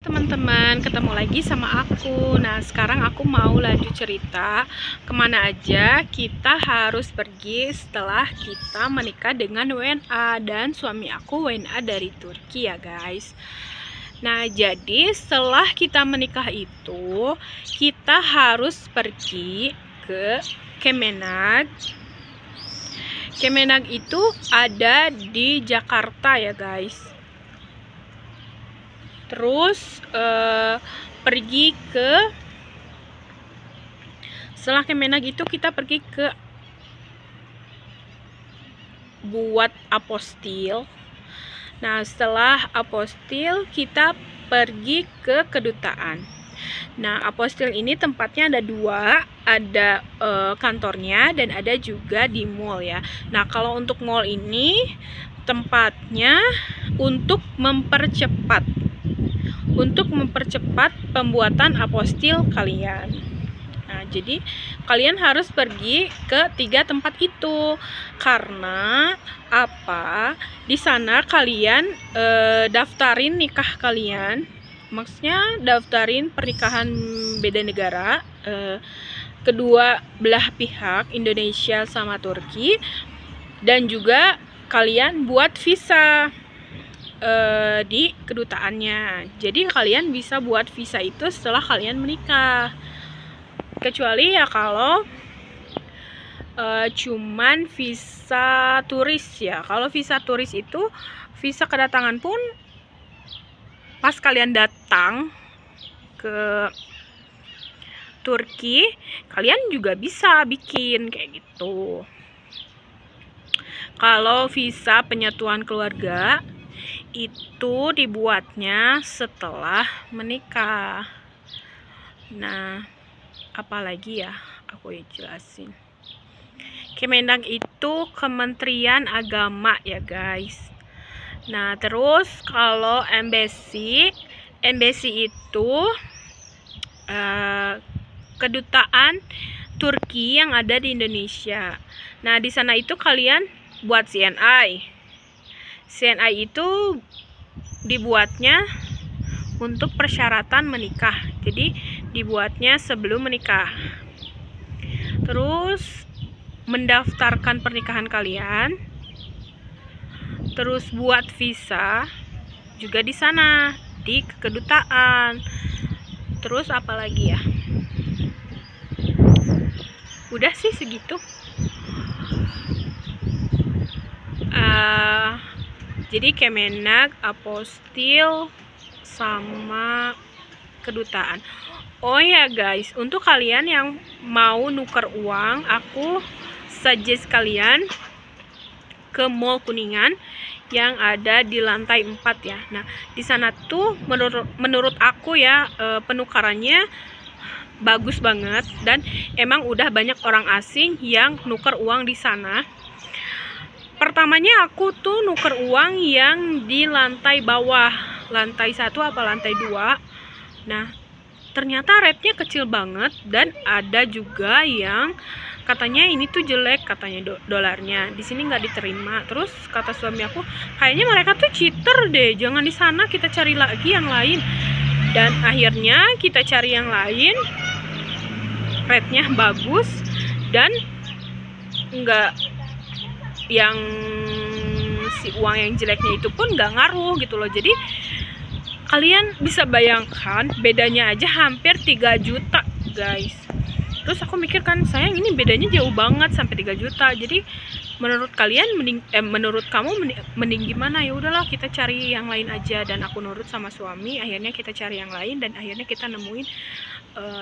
Teman-teman, ketemu lagi sama aku. Nah, sekarang aku mau lanjut cerita kemana aja kita harus pergi setelah kita menikah dengan WNA. Dan suami aku WNA dari Turki ya guys. Nah, jadi setelah kita menikah itu, kita harus pergi ke Kemenag. Kemenag itu ada di Jakarta ya guys. Terus pergi ke, setelah Kemenag itu kita pergi ke buat apostil. Nah, setelah apostil kita pergi ke kedutaan. Nah, apostil ini tempatnya ada dua, ada kantornya dan ada juga di mall ya. Nah, kalau untuk mall ini tempatnya untuk mempercepat pembuatan apostil kalian. Nah, jadi kalian harus pergi ke tiga tempat itu karena apa? Di sana kalian daftarin nikah kalian, maksudnya daftarin pernikahan beda negara, kedua belah pihak Indonesia sama Turki, dan juga kalian buat visa di kedutaannya. Jadi kalian bisa buat visa itu setelah kalian menikah. Kecuali ya kalau cuman visa turis ya. Kalau visa turis itu visa kedatangan pun pas kalian datang ke Turki, kalian juga bisa bikin kayak gitu. Kalau visa penyatuan keluarga itu dibuatnya setelah menikah. Nah, apalagi ya aku jelasin. Kemenag itu Kementerian Agama ya guys. Nah, terus kalau embassy itu kedutaan Turki yang ada di Indonesia. Nah, di sana itu kalian buat CNI. CNI itu dibuatnya untuk persyaratan menikah, jadi dibuatnya sebelum menikah. Terus mendaftarkan pernikahan kalian, terus buat visa juga di sana di kedutaan. Terus apalagi ya, udah sih segitu. Jadi Kemenag, apostil, sama kedutaan. Oh ya guys, untuk kalian yang mau nuker uang, aku suggest kalian ke Mall Kuningan yang ada di lantai 4 ya. Nah, di sana tuh menurut aku ya penukarannya bagus banget dan emang udah banyak orang asing yang nuker uang di sana. Pertamanya aku tuh nuker uang yang di lantai bawah, lantai 1 apa lantai 2. Nah, ternyata rate-nya kecil banget dan ada juga yang katanya ini tuh jelek, katanya dolarnya di sini nggak diterima. Terus kata suami aku, kayaknya mereka tuh cheater deh, jangan di sana, kita cari lagi yang lain. Dan akhirnya kita cari yang lain, rate-nya bagus dan nggak, yang si uang yang jeleknya itu pun nggak ngaruh gitu loh. Jadi kalian bisa bayangkan bedanya aja hampir 3 juta guys. Terus aku mikir kan, sayang ini bedanya jauh banget sampai 3 juta. Jadi menurut kalian menurut kamu mending gimana? Ya udahlah kita cari yang lain aja. Dan aku nurut sama suami, akhirnya kita cari yang lain dan akhirnya kita nemuin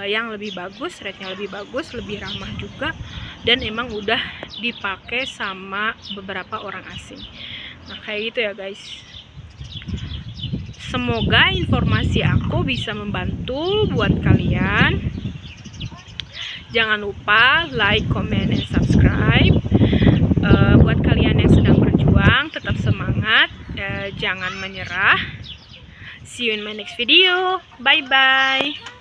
yang lebih bagus, rate-nya lebih bagus, lebih ramah juga, dan emang udah dipakai sama beberapa orang asing. Nah, kayak gitu ya guys. Semoga informasi aku bisa membantu buat kalian. Jangan lupa like, comment, and subscribe. Buat kalian yang sedang berjuang, tetap semangat, jangan menyerah. See you in my next video. Bye bye.